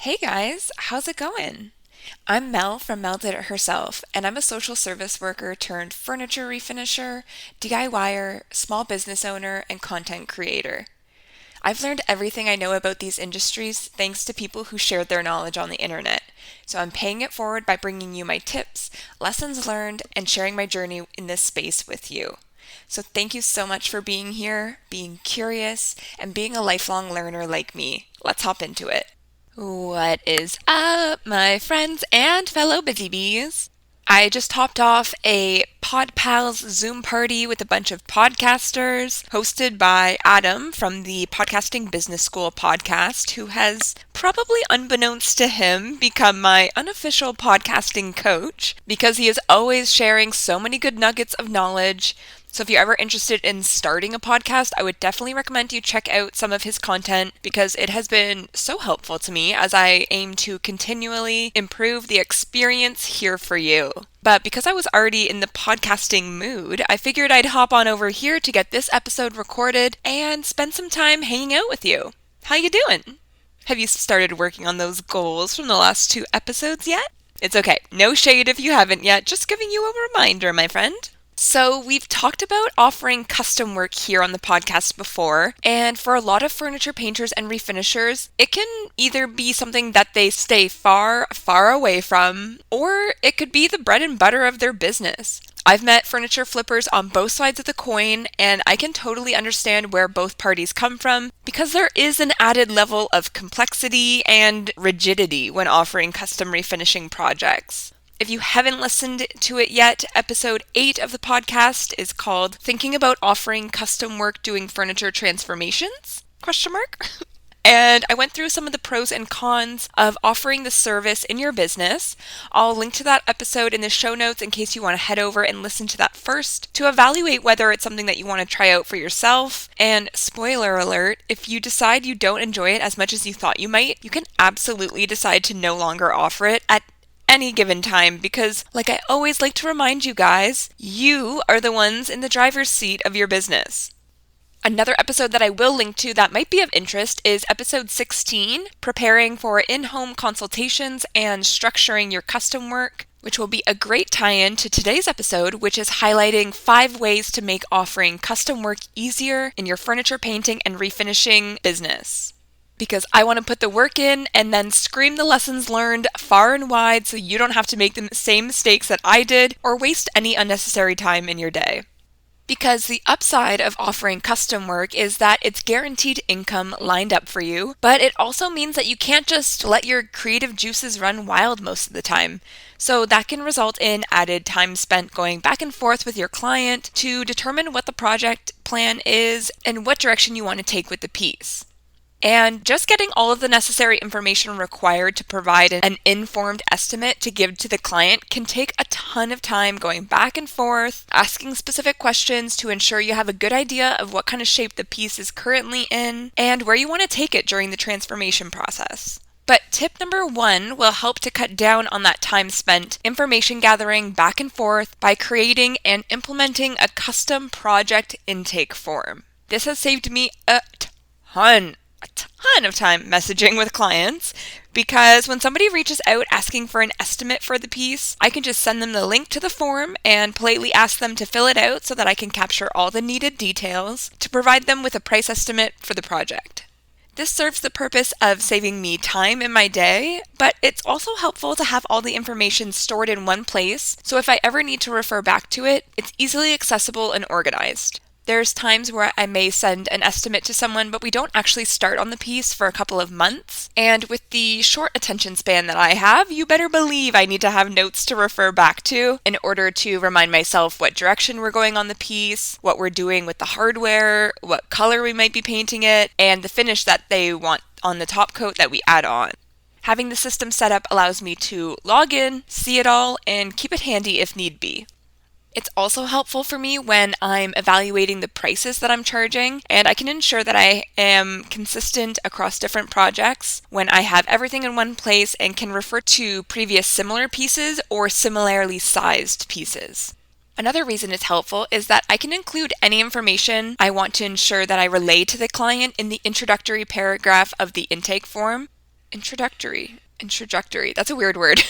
Hey guys, how's it going? I'm Mel from MelDidItHerself, and I'm a social service worker turned furniture refinisher, DIYer, small business owner, and content creator. I've learned everything I know about these industries thanks to people who shared their knowledge on the internet. So I'm paying it forward by bringing you my tips, lessons learned, and sharing my journey in this space with you. So thank you so much for being here, being curious, and being a lifelong learner like me. Let's hop into it. What is up, my friends and fellow busy bees? I just hopped off a Pod Pals Zoom party with a bunch of podcasters hosted by Adam from the Podcasting Business School podcast, who has, probably unbeknownst to him, become my unofficial podcasting coach because he is always sharing so many good nuggets of knowledge. So if you're ever interested in starting a podcast, I would definitely recommend you check out some of his content because it has been so helpful to me as I aim to continually improve the experience here for you. But because I was already in the podcasting mood, I figured I'd hop on over here to get this episode recorded and spend some time hanging out with you. How you doing? Have you started working on those goals from the last 2 episodes yet? It's okay. No shade if you haven't yet. Just giving you a reminder, my friend. So we've talked about offering custom work here on the podcast before, and for a lot of furniture painters and refinishers, it can either be something that they stay far, far away from, or it could be the bread and butter of their business. I've met furniture flippers on both sides of the coin, and I can totally understand where both parties come from because there is an added level of complexity and rigidity when offering custom refinishing projects. If you haven't listened to it yet, episode 8 of the podcast is called Thinking About Offering Custom Work Doing Furniture Transformations? And I went through some of the pros and cons of offering the service in your business. I'll link to that episode in the show notes in case you want to head over and listen to that first to evaluate whether it's something that you want to try out for yourself. And spoiler alert, if you decide you don't enjoy it as much as you thought you might, you can absolutely decide to no longer offer it at any given time because, like I always like to remind you guys, you are the ones in the driver's seat of your business. Another episode that I will link to that might be of interest is episode 16, Preparing for In-Home Consultations and Structuring Your Custom Work, which will be a great tie-in to today's episode, which is highlighting 5 ways to make offering custom work easier in your furniture painting and refinishing business. Because I want to put the work in and then scream the lessons learned far and wide so you don't have to make the same mistakes that I did or waste any unnecessary time in your day. Because the upside of offering custom work is that it's guaranteed income lined up for you, but it also means that you can't just let your creative juices run wild most of the time. So that can result in added time spent going back and forth with your client to determine what the project plan is and what direction you want to take with the piece. And just getting all of the necessary information required to provide an informed estimate to give to the client can take a ton of time going back and forth, asking specific questions to ensure you have a good idea of what kind of shape the piece is currently in and where you want to take it during the transformation process. But tip number 1 will help to cut down on that time spent information gathering back and forth by creating and implementing a custom project intake form. This has saved me a ton of time messaging with clients because when somebody reaches out asking for an estimate for the piece, I can just send them the link to the form and politely ask them to fill it out so that I can capture all the needed details to provide them with a price estimate for the project. This serves the purpose of saving me time in my day, but it's also helpful to have all the information stored in one place, so if I ever need to refer back to it, it's easily accessible and organized. There's times where I may send an estimate to someone, but we don't actually start on the piece for a couple of months. And with the short attention span that I have, you better believe I need to have notes to refer back to in order to remind myself what direction we're going on the piece, what we're doing with the hardware, what color we might be painting it, and the finish that they want on the top coat that we add on. Having the system set up allows me to log in, see it all, and keep it handy if need be. It's also helpful for me when I'm evaluating the prices that I'm charging, and I can ensure that I am consistent across different projects when I have everything in one place and can refer to previous similar pieces or similarly sized pieces. Another reason it's helpful is that I can include any information I want to ensure that I relay to the client in the introductory paragraph of the intake form. Introductory. That's a weird word.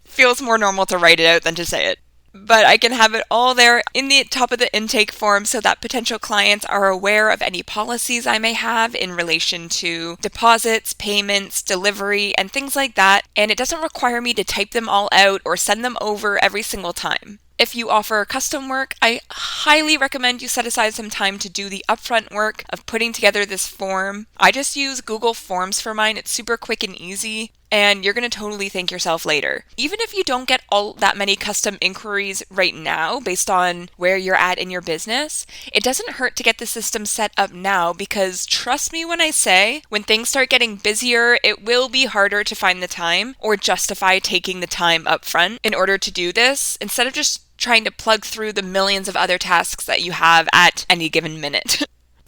Feels more normal to write it out than to say it. But I can have it all there in the top of the intake form so that potential clients are aware of any policies I may have in relation to deposits, payments, delivery, and things like that. And it doesn't require me to type them all out or send them over every single time. If you offer custom work, I highly recommend you set aside some time to do the upfront work of putting together this form. I just use Google Forms for mine. It's super quick and easy, and you're going to totally thank yourself later. Even if you don't get all that many custom inquiries right now based on where you're at in your business, it doesn't hurt to get the system set up now, because trust me when I say, when things start getting busier, it will be harder to find the time or justify taking the time up front in order to do this, instead of just trying to plug through the millions of other tasks that you have at any given minute.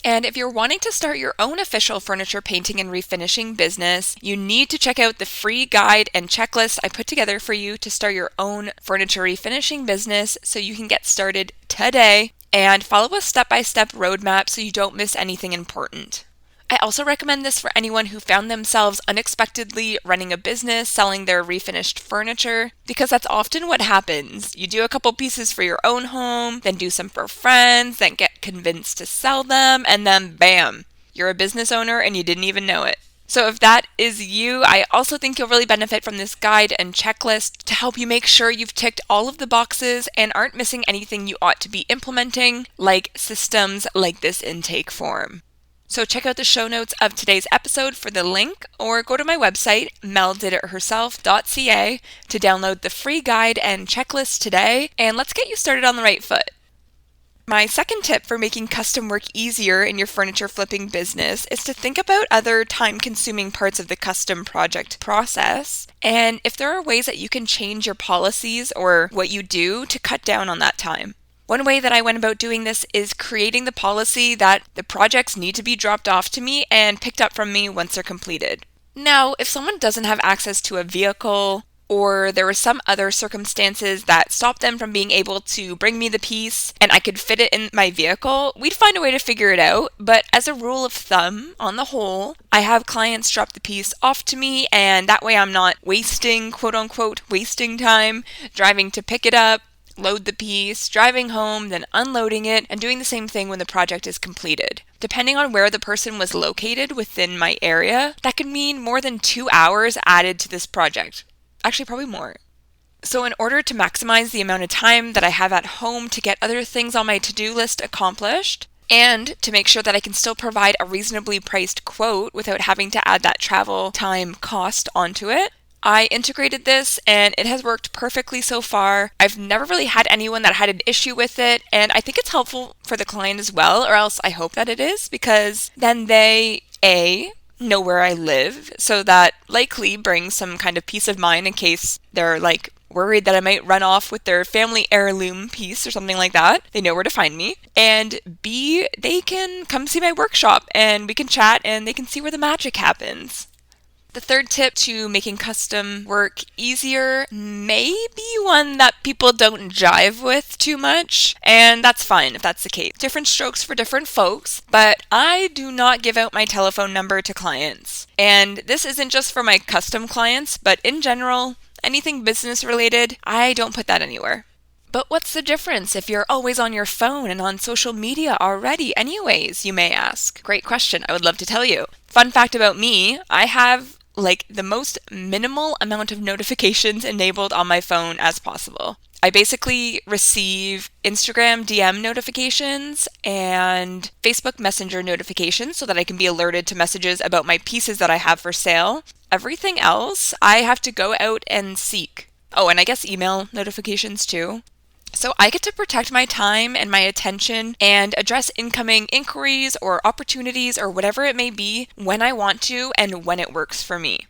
And if you're wanting to start your own official furniture painting and refinishing business, you need to check out the free guide and checklist I put together for you to start your own furniture refinishing business so you can get started today and follow a step-by-step roadmap so you don't miss anything important. I also recommend this for anyone who found themselves unexpectedly running a business selling their refinished furniture, because that's often what happens. You do a couple pieces for your own home, then do some for friends, then get convinced to sell them, and then bam, you're a business owner and you didn't even know it. So if that is you, I also think you'll really benefit from this guide and checklist to help you make sure you've ticked all of the boxes and aren't missing anything you ought to be implementing, like systems like this intake form. So check out the show notes of today's episode for the link, or go to my website, MelDidItHerself.ca, to download the free guide and checklist today, and let's get you started on the right foot. My second tip for making custom work easier in your furniture flipping business is to think about other time-consuming parts of the custom project process, and if there are ways that you can change your policies or what you do to cut down on that time. One way that I went about doing this is creating the policy that the projects need to be dropped off to me and picked up from me once they're completed. Now, if someone doesn't have access to a vehicle, or there were some other circumstances that stopped them from being able to bring me the piece and I could fit it in my vehicle, we'd find a way to figure it out. But as a rule of thumb, on the whole, I have clients drop the piece off to me, and that way I'm not wasting, quote unquote, wasting time driving to pick it up, load the piece, driving home, then unloading it, and doing the same thing when the project is completed. Depending on where the person was located within my area, that could mean more than 2 hours added to this project. Actually, probably more. So in order to maximize the amount of time that I have at home to get other things on my to-do list accomplished, and to make sure that I can still provide a reasonably priced quote without having to add that travel time cost onto it, I integrated this, and it has worked perfectly so far. I've never really had anyone that had an issue with it, and I think it's helpful for the client as well, or else I hope that it is, because then they, A, know where I live, so that likely brings some kind of peace of mind in case they're worried that I might run off with their family heirloom piece or something like that. They know where to find me. And B, they can come see my workshop, and we can chat, and they can see where the magic happens. The third tip to making custom work easier may be one that people don't jive with too much, and that's fine if that's the case. Different strokes for different folks, but I do not give out my telephone number to clients. And this isn't just for my custom clients, but in general, anything business related, I don't put that anywhere. But what's the difference if you're always on your phone and on social media already anyways, you may ask? Great question. I would love to tell you. Fun fact about me, I have the most minimal amount of notifications enabled on my phone as possible. I basically receive Instagram DM notifications and Facebook Messenger notifications so that I can be alerted to messages about my pieces that I have for sale. Everything else, I have to go out and seek. Oh, and I guess email notifications too. So I get to protect my time and my attention and address incoming inquiries or opportunities or whatever it may be when I want to and when it works for me.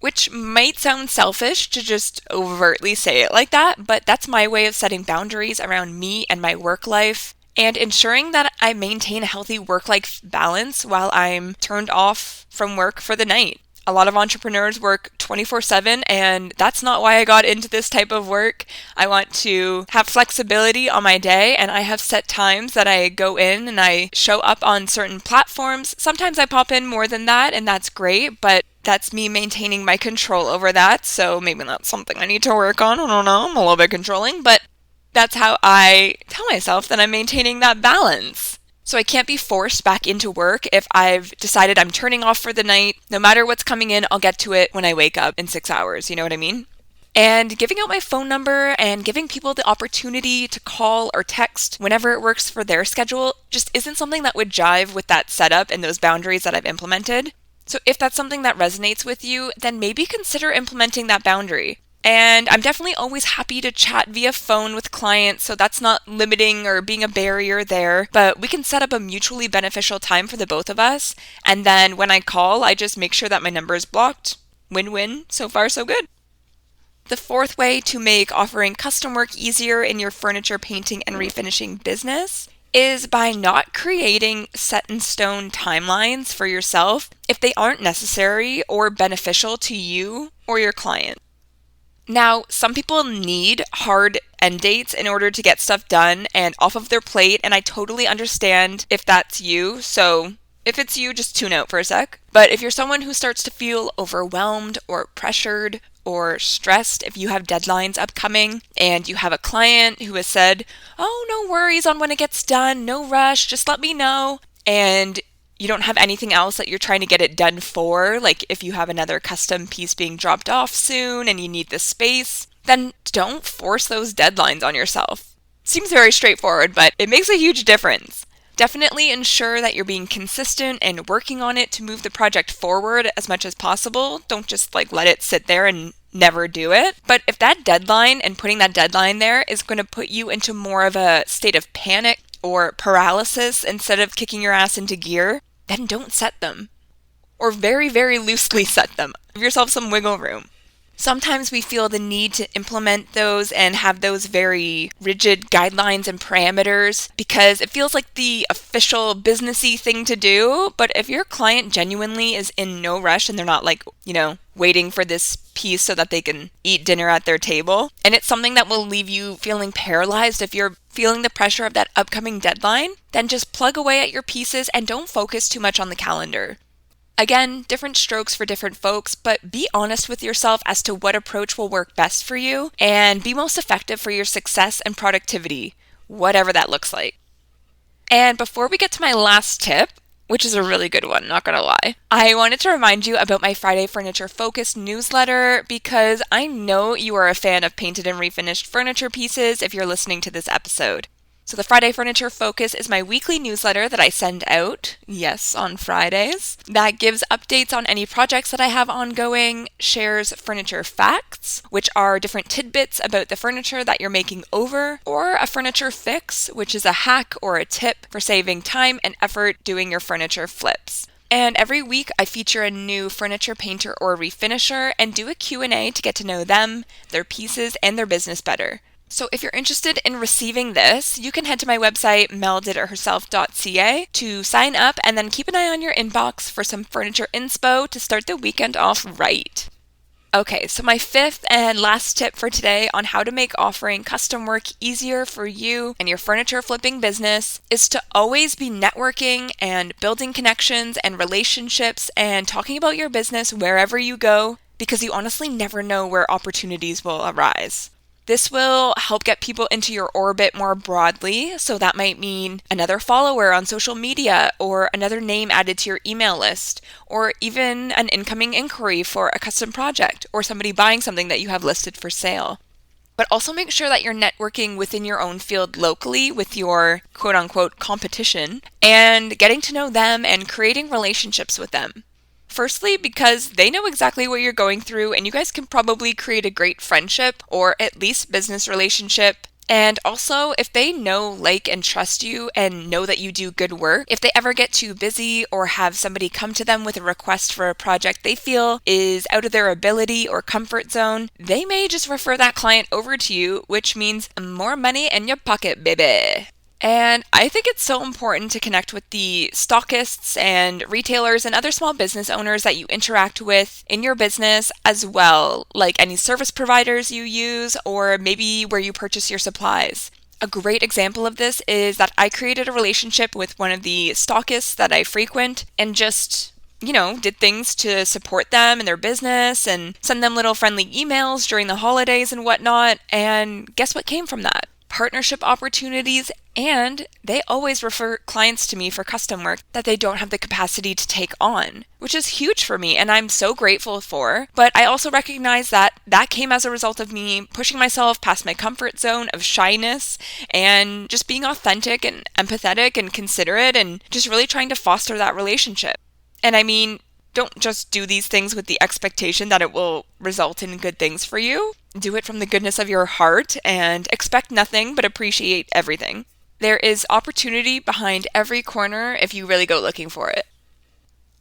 Which might sound selfish to just overtly say it like that, but that's my way of setting boundaries around me and my work life and ensuring that I maintain a healthy work-life balance while I'm turned off from work for the night. A lot of entrepreneurs work 24/7, and that's not why I got into this type of work. I want to have flexibility on my day, and I have set times that I go in and I show up on certain platforms. Sometimes I pop in more than that, and that's great, but That's me maintaining my control over that, so maybe that's something I need to work on. I don't know, I'm a little bit controlling, but that's how I tell myself that I'm maintaining that balance. So I can't be forced back into work if I've decided I'm turning off for the night. No matter what's coming in, I'll get to it when I wake up in 6 hours, you know what I mean? And giving out my phone number and giving people the opportunity to call or text whenever it works for their schedule just isn't something that would jive with that setup and those boundaries that I've implemented. So if that's something that resonates with you, then maybe consider implementing that boundary. And I'm definitely always happy to chat via phone with clients, so that's not limiting or being a barrier there. But we can set up a mutually beneficial time for the both of us. And then when I call, I just make sure that my number is blocked. Win-win. So far, so good. The fourth way to make offering custom work easier in your furniture painting and refinishing business is by not creating set-in-stone timelines for yourself if they aren't necessary or beneficial to you or your client. Now, some people need hard end dates in order to get stuff done and off of their plate, and I totally understand if that's you. So if it's you, just tune out for a sec. But if you're someone who starts to feel overwhelmed or pressured or stressed, if you have deadlines upcoming and you have a client who has said, "Oh, no worries on when it gets done, no rush, just let me know," and you don't have anything else that you're trying to get it done for, like if you have another custom piece being dropped off soon and you need the space, then don't force those deadlines on yourself. Seems very straightforward, but it makes a huge difference. Definitely ensure that you're being consistent and working on it to move the project forward as much as possible. Don't just let it sit there and never do it. But if that deadline and putting that deadline there is going to put you into more of a state of panic or paralysis instead of kicking your ass into gear, then don't set them. Or very, very loosely set them. Give yourself some wiggle room. Sometimes we feel the need to implement those and have those very rigid guidelines and parameters because it feels like the official businessy thing to do. But if your client genuinely is in no rush and they're not waiting for this piece so that they can eat dinner at their table, and it's something that will leave you feeling paralyzed if you're feeling the pressure of that upcoming deadline, then just plug away at your pieces and don't focus too much on the calendar. Again, different strokes for different folks, but be honest with yourself as to what approach will work best for you and be most effective for your success and productivity, whatever that looks like. And before we get to my last tip, which is a really good one, not gonna lie, I wanted to remind you about my Friday Furniture Focus newsletter because I know you are a fan of painted and refinished furniture pieces if you're listening to this episode. So the Friday Furniture Focus is my weekly newsletter that I send out, yes, on Fridays, that gives updates on any projects that I have ongoing, shares furniture facts, which are different tidbits about the furniture that you're making over, or a furniture fix, which is a hack or a tip for saving time and effort doing your furniture flips. And every week I feature a new furniture painter or refinisher and do a Q&A to get to know them, their pieces, and their business better. So if you're interested in receiving this, you can head to my website, MelDidItHerself.ca, to sign up and then keep an eye on your inbox for some furniture inspo to start the weekend off right. Okay, so my fifth and last tip for today on how to make offering custom work easier for you and your furniture flipping business is to always be networking and building connections and relationships and talking about your business wherever you go, because you honestly never know where opportunities will arise. This will help get people into your orbit more broadly, so that might mean another follower on social media or another name added to your email list, or even an incoming inquiry for a custom project or somebody buying something that you have listed for sale. But also make sure that you're networking within your own field locally with your quote-unquote competition and getting to know them and creating relationships with them. Firstly, because they know exactly what you're going through and you guys can probably create a great friendship or at least business relationship. And also, if they know, like, and trust you and know that you do good work, if they ever get too busy or have somebody come to them with a request for a project they feel is out of their ability or comfort zone, they may just refer that client over to you, which means more money in your pocket, baby. And I think it's so important to connect with the stockists and retailers and other small business owners that you interact with in your business as well, like any service providers you use or maybe where you purchase your supplies. A great example of this is that I created a relationship with one of the stockists that I frequent and just did things to support them and their business and send them little friendly emails during the holidays and whatnot. And guess what came from that? Partnership opportunities, and they always refer clients to me for custom work that they don't have the capacity to take on, which is huge for me and I'm so grateful for. But I also recognize that that came as a result of me pushing myself past my comfort zone of shyness and just being authentic and empathetic and considerate and just really trying to foster that relationship. And I mean, don't just do these things with the expectation that it will result in good things for you. Do it from the goodness of your heart and expect nothing but appreciate everything. There is opportunity behind every corner if you really go looking for it.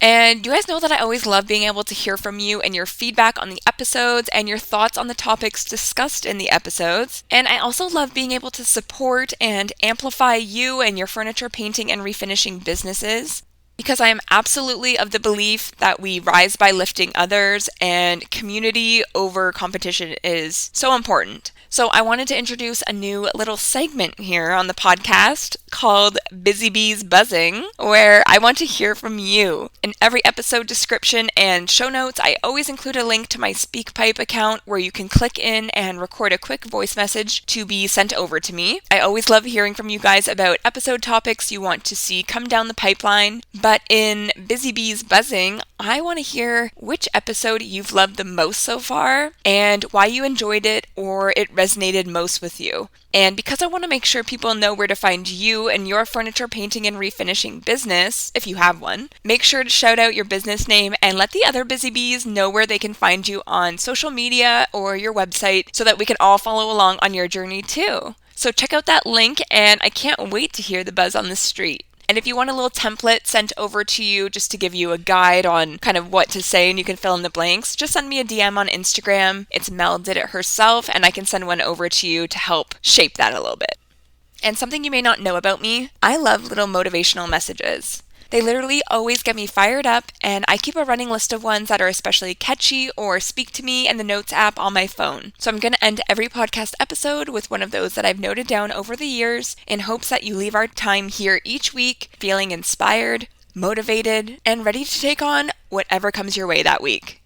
And you guys know that I always love being able to hear from you and your feedback on the episodes and your thoughts on the topics discussed in the episodes. And I also love being able to support and amplify you and your furniture painting and refinishing businesses, because I am absolutely of the belief that we rise by lifting others and community over competition is so important. So I wanted to introduce a new little segment here on the podcast called BusyBee's Buzzing, where I want to hear from you. In every episode description and show notes, I always include a link to my SpeakPipe account where you can click in and record a quick voice message to be sent over to me. I always love hearing from you guys about episode topics you want to see come down the pipeline. But in BusyBee's Buzzing, I want to hear which episode you've loved the most so far and why you enjoyed it or it resonated most with you. And because I want to make sure people know where to find you and your furniture painting and refinishing business, if you have one, make sure to shout out your business name and let the other Busy Bees know where they can find you on social media or your website so that we can all follow along on your journey too. So check out that link, and I can't wait to hear the buzz on the street. And if you want a little template sent over to you just to give you a guide on kind of what to say and you can fill in the blanks, just send me a DM on Instagram. It's MelDidItHerself, and I can send one over to you to help shape that a little bit. And something you may not know about me, I love little motivational messages. They literally always get me fired up, and I keep a running list of ones that are especially catchy or speak to me in the Notes app on my phone. So I'm going to end every podcast episode with one of those that I've noted down over the years in hopes that you leave our time here each week feeling inspired, motivated, and ready to take on whatever comes your way that week.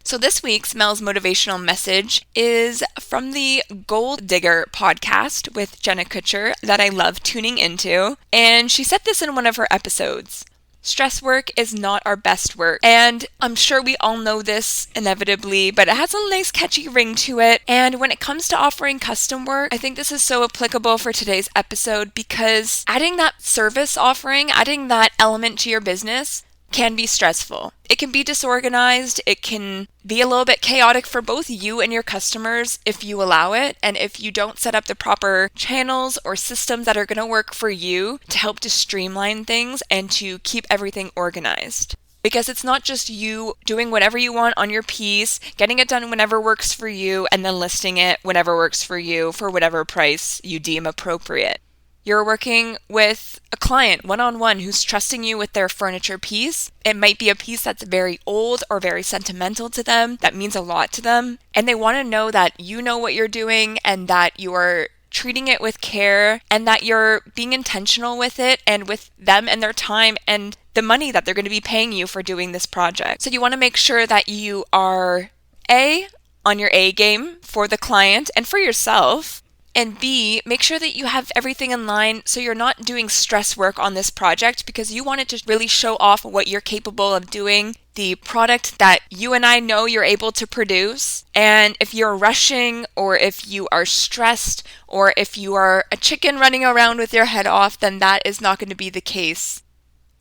So this week's Mel's motivational message is from the Gold Digger podcast with Jenna Kutcher that I love tuning into, and she said this in one of her episodes. Stress work is not our best work, and I'm sure we all know this inevitably, but it has a nice catchy ring to it. And when it comes to offering custom work, I think this is so applicable for today's episode because adding that service offering, adding that element to your business can be stressful. It can be disorganized. It can be a little bit chaotic for both you and your customers if you allow it, and if you don't set up the proper channels or systems that are going to work for you to help to streamline things and to keep everything organized. Because it's not just you doing whatever you want on your piece, getting it done whenever works for you, and then listing it whenever works for you for whatever price you deem appropriate. You're working with a client one-on-one who's trusting you with their furniture piece. It might be a piece that's very old or very sentimental to them, that means a lot to them, and they want to know that you know what you're doing and that you are treating it with care and that you're being intentional with it and with them and their time and the money that they're going to be paying you for doing this project. So you want to make sure that you are A, on your A game for the client and for yourself, and B, make sure that you have everything in line so you're not doing stress work on this project because you want it to really show off what you're capable of doing, the product that you and I know you're able to produce. And if you're rushing or if you are stressed or if you are a chicken running around with your head off, then that is not going to be the case.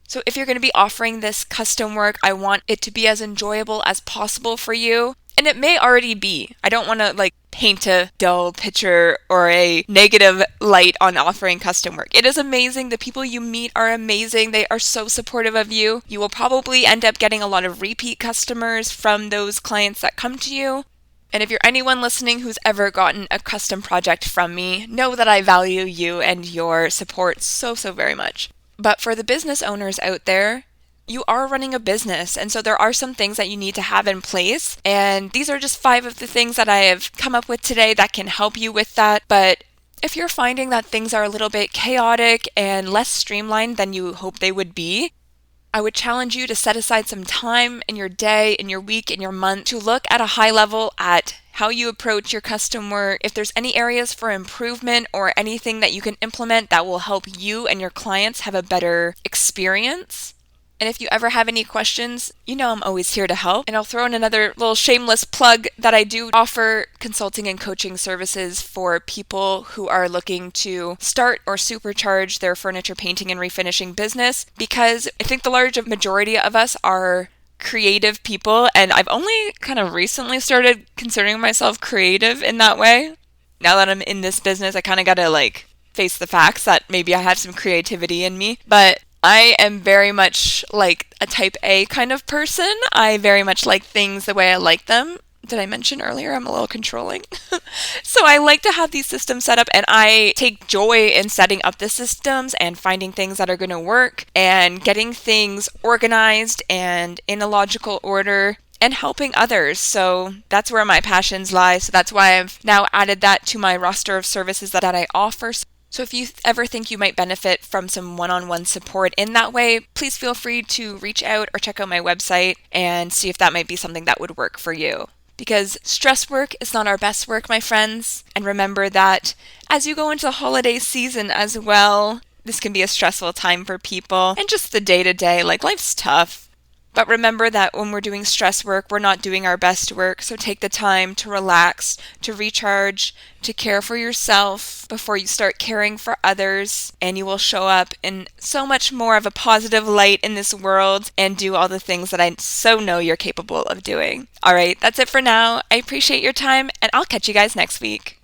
So if you're going to be offering this custom work, I want it to be as enjoyable as possible for you. And it may already be. I don't want to paint a dull picture or a negative light on offering custom work. It is amazing. The people you meet are amazing. They are so supportive of you. You will probably end up getting a lot of repeat customers from those clients that come to you. And if you're anyone listening who's ever gotten a custom project from me, know that I value you and your support so, so very much. But for the business owners out there, you are running a business, and so there are some things that you need to have in place. And these are just 5 of the things that I have come up with today that can help you with that. But if you're finding that things are a little bit chaotic and less streamlined than you hope they would be, I would challenge you to set aside some time in your day, in your week, in your month to look at a high level at how you approach your custom work, if there's any areas for improvement or anything that you can implement that will help you and your clients have a better experience. And if you ever have any questions, you know I'm always here to help. And I'll throw in another little shameless plug that I do offer consulting and coaching services for people who are looking to start or supercharge their furniture painting and refinishing business, because I think the large majority of us are creative people, and I've only kind of recently started considering myself creative in that way. Now that I'm in this business, I kind of got to face the facts that maybe I have some creativity in me, but I am very much like a type A kind of person. I very much like things the way I like them. Did I mention earlier I'm a little controlling? So I like to have these systems set up, and I take joy in setting up the systems and finding things that are going to work and getting things organized and in a logical order and helping others. So that's where my passions lie. So that's why I've now added that to my roster of services that I offer. So if you ever think you might benefit from some one-on-one support in that way, please feel free to reach out or check out my website and see if that might be something that would work for you. Because stress work is not our best work, my friends. And remember that as you go into the holiday season as well, this can be a stressful time for people. And just the day-to-day, life's tough. But remember that when we're doing stress work, we're not doing our best work. So take the time to relax, to recharge, to care for yourself before you start caring for others. And you will show up in so much more of a positive light in this world and do all the things that I so know you're capable of doing. All right, that's it for now. I appreciate your time, and I'll catch you guys next week.